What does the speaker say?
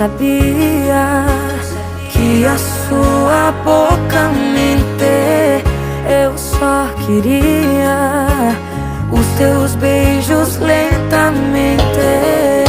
sabia que a sua boca mente. Eu só queria os teus beijos lentamente.